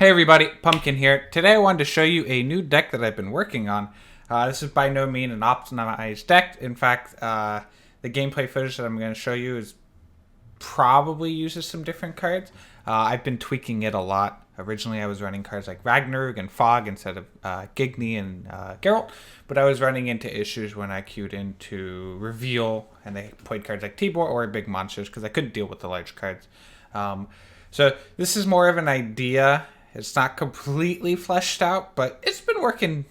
Hey everybody, Pumpkin here. Today I wanted to show you a new deck that I've been working on. This is by no means an optimized deck. In fact, the gameplay footage that I'm going to show you is probably uses some different cards. I've been tweaking it a lot. Originally I was running cards like Ragnarok and Fog instead of Gigny and Geralt, but I was running into issues when I queued into Reveal and they played cards like Tibor or big monsters because I couldn't deal with the large cards. So this is more of an idea. It's not completely fleshed out, but it's been working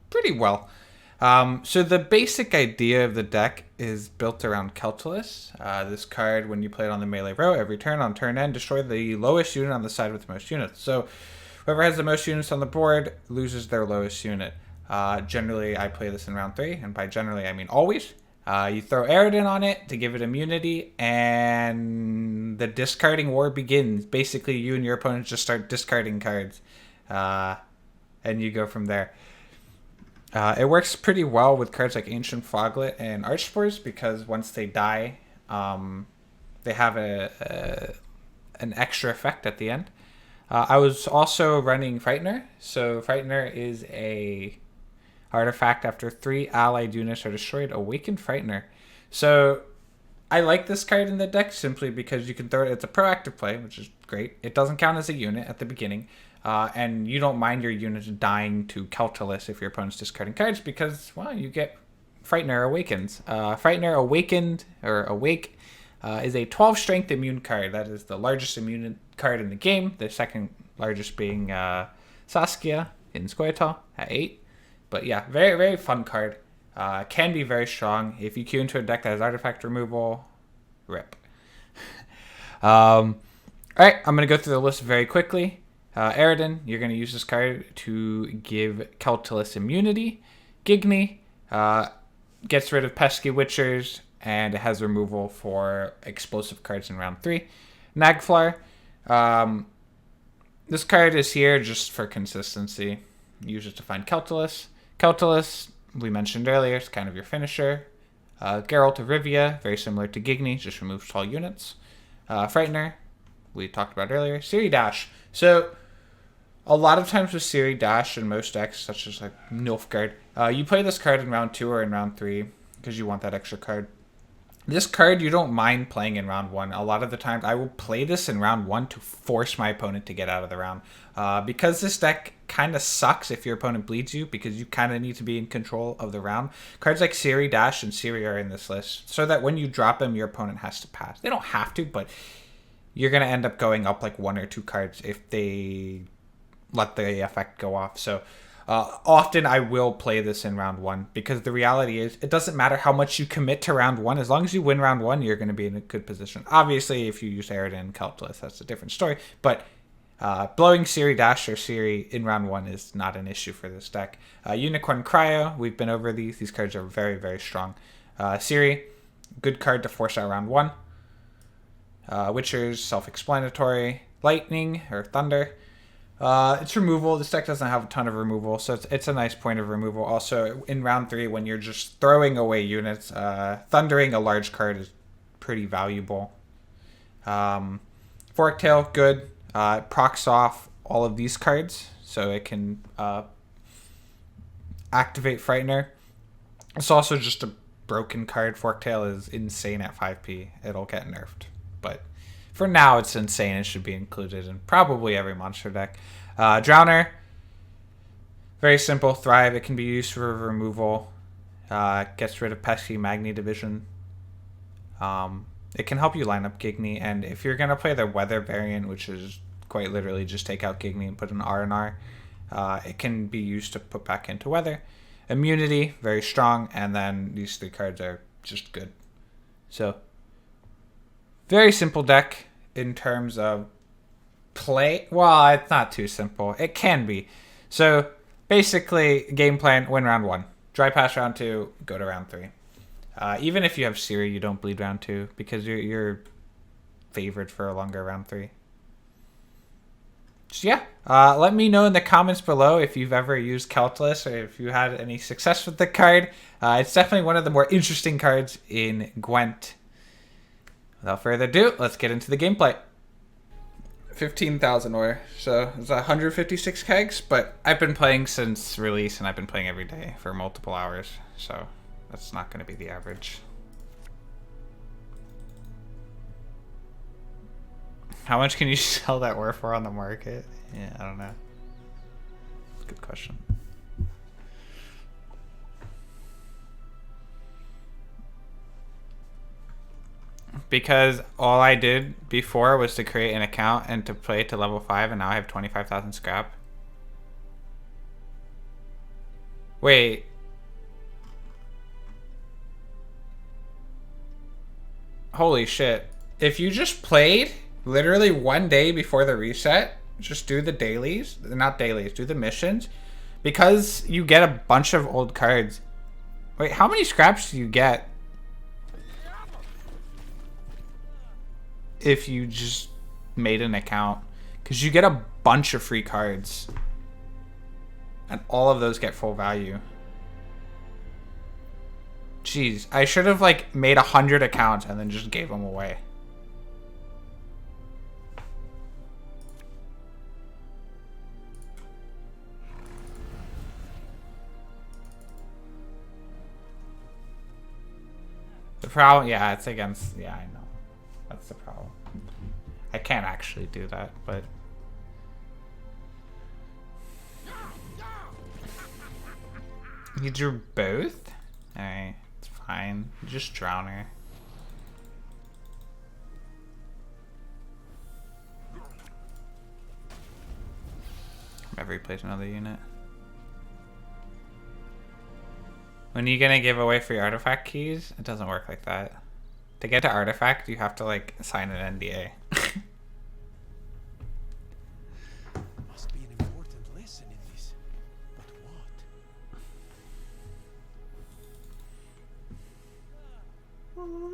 pretty well. So the basic idea of the deck is built around Keltullis. This card, when you play it on the melee row, every turn on turn end, destroy the lowest unit on the side with the most units. So whoever has the most units on the board loses their lowest unit. Generally, I play this in round 3, and by generally, I mean always. You throw Aridin on it to give it immunity, and the discarding war begins. Basically, you and your opponents just start discarding cards, and you go from there. It works pretty well with cards like Ancient Foglet and Archspores because once they die, they have an extra effect at the end. I was also running Frightener. So Frightener is a artifact after 3 allied units are destroyed, Awakened Frightener. So I like this card in the deck simply because you can throw it. It's a proactive play, which is great. It doesn't count as a unit at the beginning. And you don't mind your units dying to Keltullis if your opponent's discarding cards because, well, you get Frightener Awakens. Frightener Awakened, or Awake, is a 12 strength immune card. That is the largest immune card in the game. The second largest being Saskia in Squirtle at 8. But yeah, very, very fun card. Can be very strong. If you queue into a deck that has artifact removal, rip. Alright, I'm going to go through the list very quickly. Aridin, you're going to use this card to give Keltullis immunity. Gigny gets rid of pesky witchers, and it has removal for explosive cards in round 3. Nagflar, this card is here just for consistency. Use it to find Keltullis. Keltullis, we mentioned earlier, is kind of your finisher. Geralt of Rivia, very similar to Gigny, just removes all units. Frightener, we talked about earlier. Siri Dash. So, a lot of times with Siri Dash in most decks, such as like Nilfgaard, you play this card in round 2 or in round 3 because you want that extra card. This card you don't mind playing in round 1. A lot of the times I will play this in round 1 to force my opponent to get out of the round. Because this deck kind of sucks if your opponent bleeds you because you kind of need to be in control of the round. Cards like Siri Dash and Siri are in this list so that when you drop them, your opponent has to pass. They don't have to, but you're going to end up going up like 1 or 2 cards if they let the effect go off. So often I will play this in round 1 because the reality is it doesn't matter how much you commit to round 1. As long as you win round 1, you're going to be in a good position. Obviously, if you use Aridin and Keltullis, that's a different story. But blowing Siri Dash or Siri in round 1 is not an issue for this deck. Unicorn Cryo, we've been over these. These cards are very, very strong. Siri, good card to force out round 1. Witchers, self-explanatory. Lightning or Thunder. It's removal. This deck doesn't have a ton of removal, so it's a nice point of removal. Also, in round 3, when you're just throwing away units, thundering a large card is pretty valuable. Forktail, good. Procs off all of these cards, so it can activate Frightener. It's also just a broken card. Forktail is insane at 5p. It'll get nerfed, but for now, it's insane. It should be included in probably every monster deck. Drowner, very simple. Thrive. It can be used for removal. Gets rid of pesky Magni Division. It can help you line up Gigny, and if you're going to play the Weather variant, which is quite literally just take out Gigny and put an R&R, it can be used to put back into Weather. Immunity, very strong, and then these 3 cards are just good. So, very simple deck in terms of play. Well, it's not too simple. It can be. So, basically, game plan, win round 1. Dry pass round 2, go to round 3. Even if you have Siri, you don't bleed round 2 because you're favored for a longer round 3. So yeah, let me know in the comments below if you've ever used Keltullis or if you had any success with the card. It's definitely one of the more interesting cards in Gwent. Without further ado, let's get into the gameplay. 15,000 ore. So it's 156 kegs, but I've been playing since release and I've been playing every day for multiple hours. So that's not going to be the average. How much can you sell that ore for on the market? Yeah, I don't know. Good question. Because all I did before was to create an account and to play to level 5, and now I have 25,000 scrap. Wait. Holy shit. If you just played literally one day before the reset, just do the dailies, not dailies, do the missions, because you get a bunch of old cards. Wait, how many scraps do you get if you just made an account? Because you get a bunch of free cards, and all of those get full value. Jeez, I should have like made 100 accounts and then just gave them away. The problem, yeah, it's against, yeah, I know. That's the problem. I can't actually do that, but... You drew both? Alright, it's fine. Just drown her. Ever replace another unit. When are you gonna give away free artifact keys? It doesn't work like that. To get to artifact, you have to like sign an NDA. Must be an important lesson in this. But what?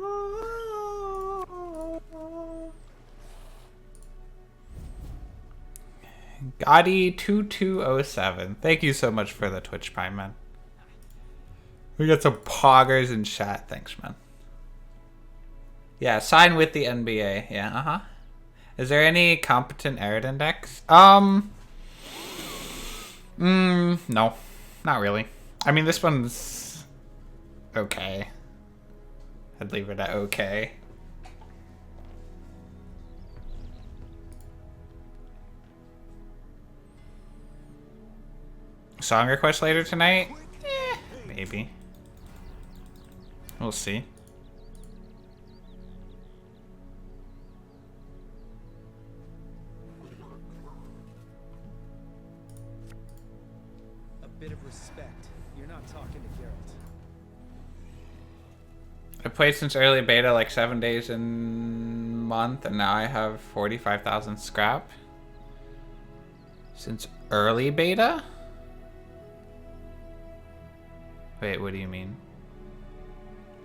Gotti2207. Thank you so much for the Twitch Prime, man. We got some poggers in chat. Thanks, man. Yeah, sign with the NBA. Yeah, uh-huh. Is there any competent Eridan decks? No. Not really. I mean, this one's okay. I'd leave it at okay. Song request later tonight? Maybe. We'll see. A bit of respect. You're not talking to Geralt. I played since early beta, like 7 days in month, and now I have 45,000 scrap. Since early beta? Wait, what do you mean?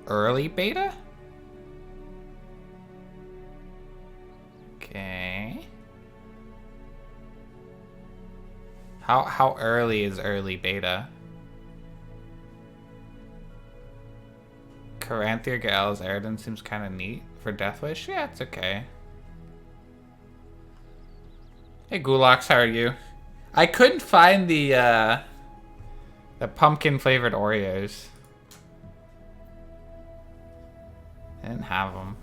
Early beta? Okay. How early is early beta? Caranthier Gaal's Eridan seems kind of neat for Deathwish. Yeah, it's okay. Hey Gulax, how are you? I couldn't find the pumpkin flavored Oreos. I didn't have them.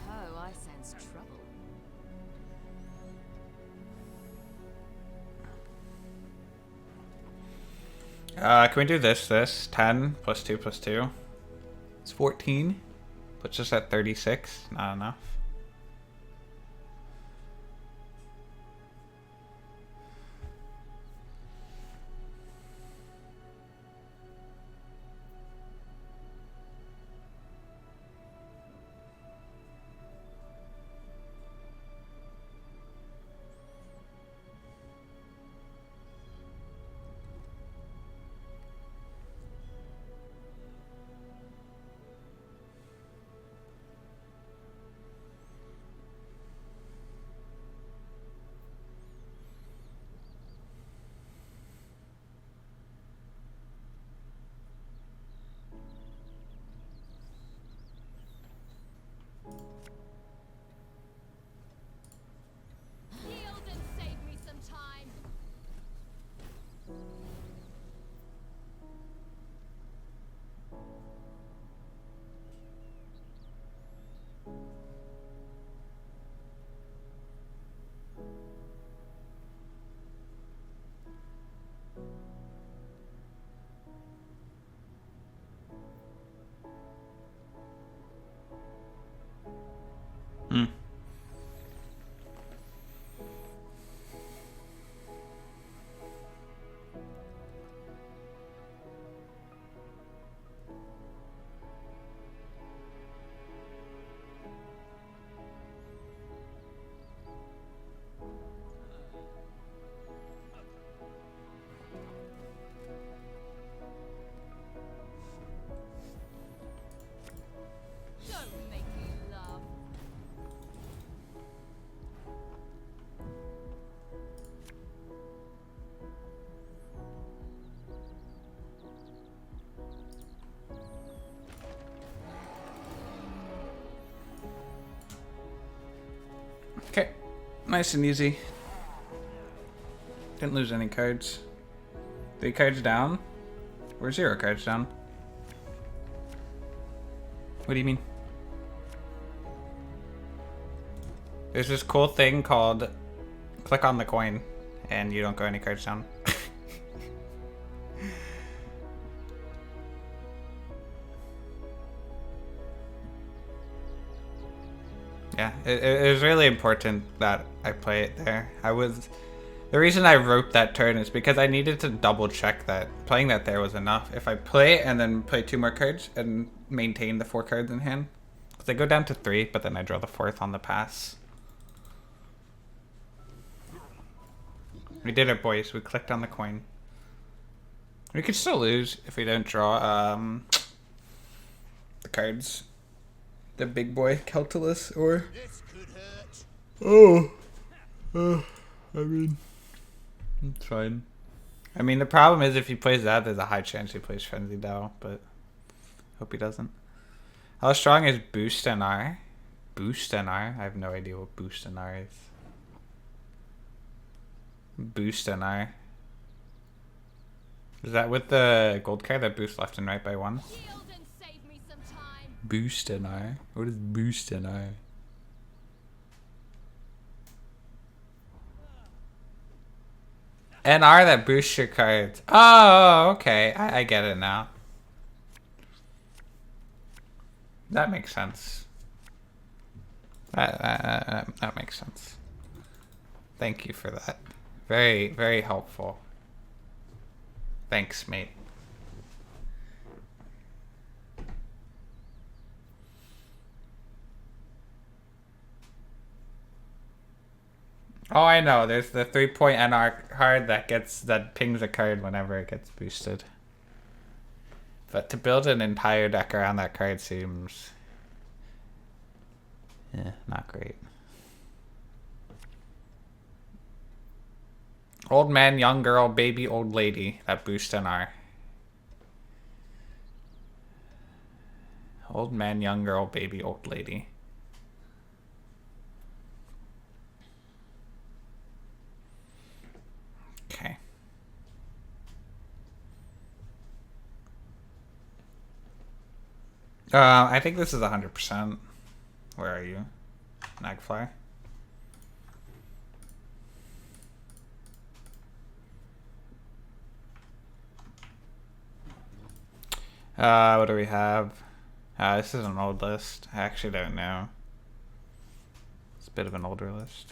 Ho, I sense trouble. Can we do this? 10 plus 2 plus 2. It's 14. Puts us at 36. Not enough. Nice and easy. Didn't lose any cards. 3 cards down? Or 0 cards down? What do you mean? There's this cool thing called click on the coin and you don't go any cards down. Yeah, it was really important that I play it there. The reason I wrote that turn is because I needed to double check that playing that there was enough. If I play it and then play 2 more cards and maintain the 4 cards in hand. Because I go down to 3, but then I draw the 4th on the pass. We did it, boys. We clicked on the coin. We could still lose if we don't draw the cards. The big boy Keltullis or... I mean... It's fine. I mean, the problem is if he plays that, there's a high chance he plays Frenzy Dow, but... Hope he doesn't. How strong is Boost NR? Boost NR? I have no idea what Boost NR is. Boost NR. Is that with the gold card that boosts left and right by 1? Boost NR? What is Boost NR? NR that boosts your cards. Oh, okay. I get it now. That makes sense. That makes sense. Thank you for that. Very, very helpful. Thanks, mate. Oh, I know. There's the 3-point NR card that pings a card whenever it gets boosted. But to build an entire deck around that card seems... yeah, not great. Old man, young girl, baby, old lady. That boosts NR. Old man, young girl, baby, old lady. Okay. I think this is 100%. Where are you? Nagfly? What do we have? This is an old list. I actually don't know. It's a bit of an older list.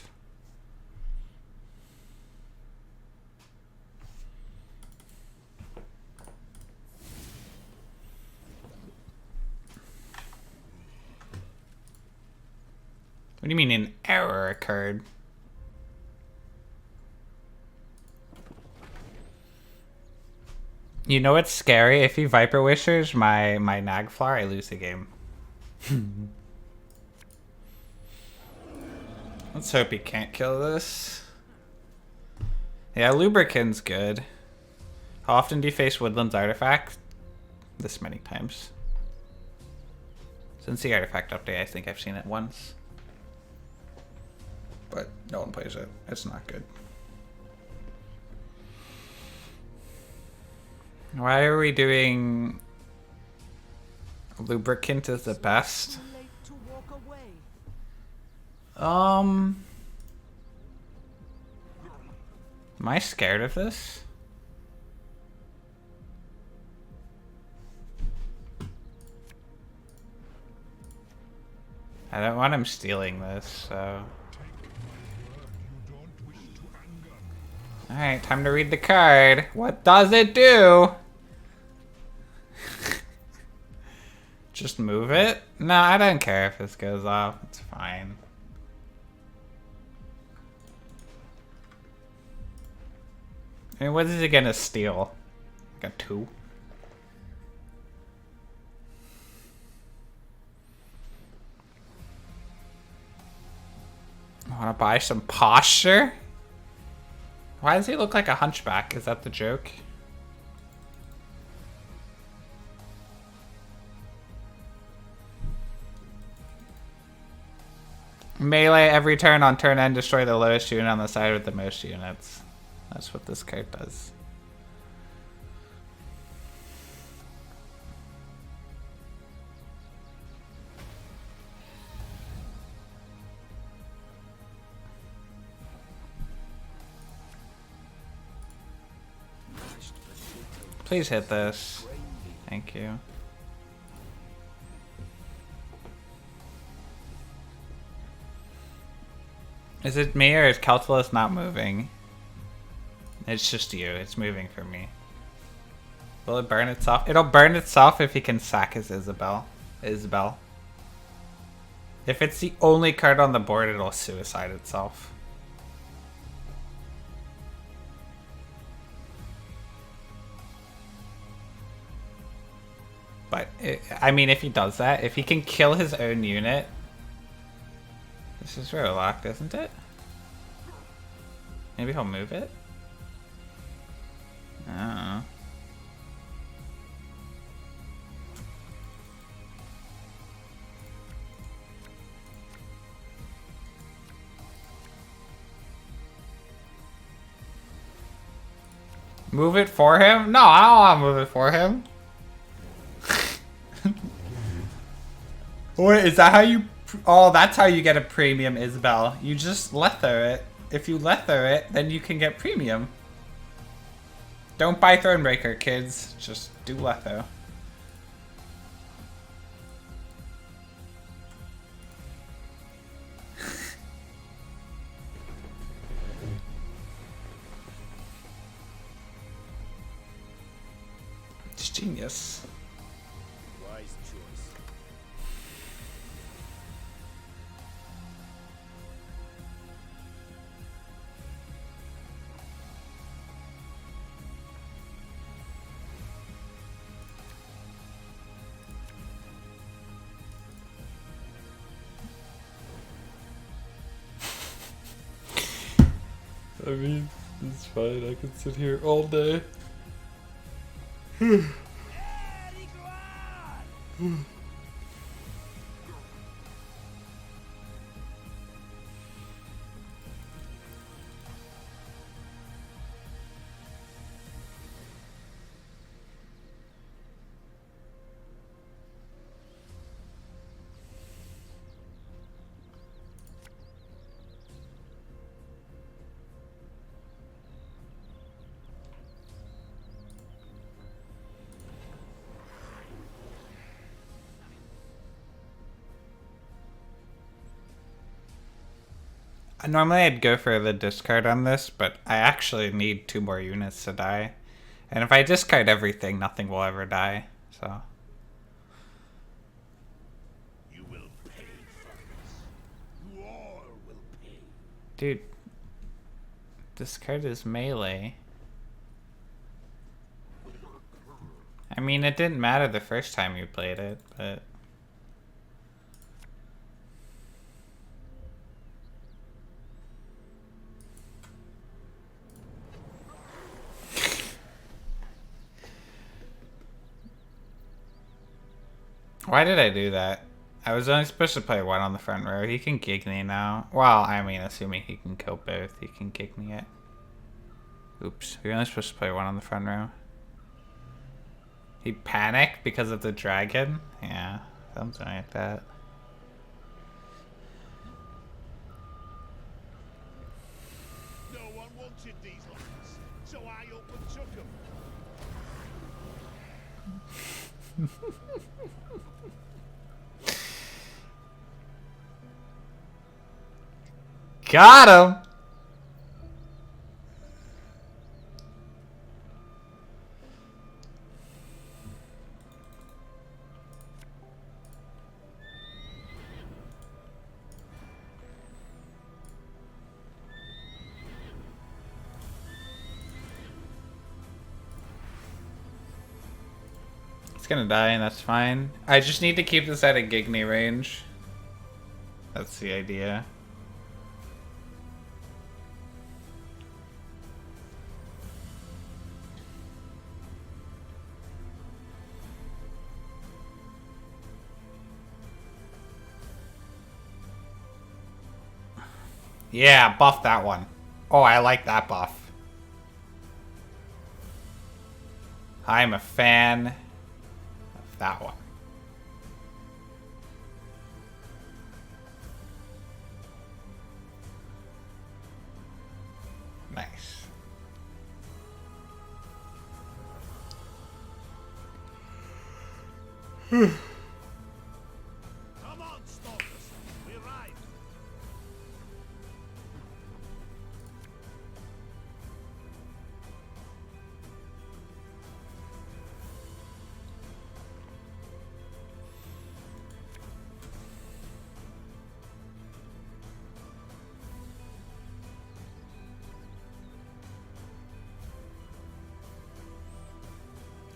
What do you mean an error occurred? You know what's scary? If he Viper Wishers my Nagflar, I lose the game. Let's hope he can't kill this. Yeah, Lubricant's good. How often do you face Woodland's artifact? This many times. Since the artifact update, I think I've seen it once. But no one plays it. It's not good. Why are we doing Lubricant is the best? Am I scared of this? I don't want him stealing this, so... Alright, time to read the card. What does it do? Just move it? No, I don't care if this goes off. It's fine. I mean, what is he gonna steal? Like a 2? I wanna buy some posture? Why does he look like a hunchback? Is that the joke? Melee every turn on turn end, destroy the lowest unit on the side with the most units. That's what this card does. Please hit this. Thank you. Is it me or is Keltullis not moving? It's just you. It's moving for me. Will it burn itself? It'll burn itself if he can sack his Isabel. If it's the only card on the board, it'll suicide itself. But, I mean, if he does that, if he can kill his own unit... This is really locked, isn't it? Maybe he'll move it? I don't know. Move it for him? No, I don't want to move it for him. Wait, is that how you... Oh, that's how you get a premium Isabel. You just lether it. If you lether it, then you can get premium. Don't buy Thronebreaker, kids. Just do letho. It's genius. Wise choice. I mean, it's fine. I can sit here all day. Normally I'd go for the discard on this, but I actually need 2 more units to die. And if I discard everything, nothing will ever die, so... You will pay for this. You all will pay. Dude. This card is melee. I mean, it didn't matter the first time you played it, but... Why did I do that? I was only supposed to play 1 on the front row. He can Gigny now. Well, I mean, assuming he can kill both, he can Gigny it. Oops, we were only supposed to play 1 on the front row. He panicked because of the dragon? Yeah, something like that. No one wanted these lands, so I up and took them. Got him! It's gonna die, and that's fine. I just need to keep this at a Gigny range. That's the idea. Yeah, buff that one. Oh, I like that buff. I'm a fan of that one. Nice. Come on, stalkers. We ride.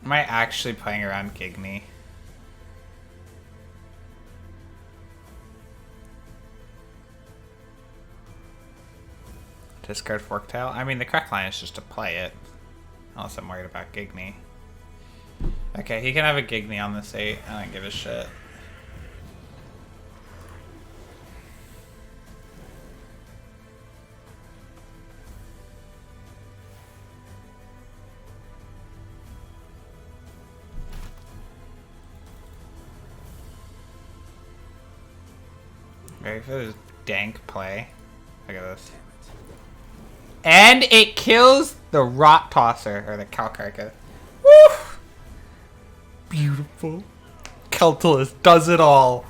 Am I actually playing around Gigny? Discard Forktail? I mean, the correct line is just to play it. Unless I'm worried about Gigny. Okay, he can have a Gigny on this 8. I don't give a shit. Ready for this dank play? Look at this. And it kills the Rot Tosser, or the Calcarca. Woo! Beautiful. Keltullis does it all.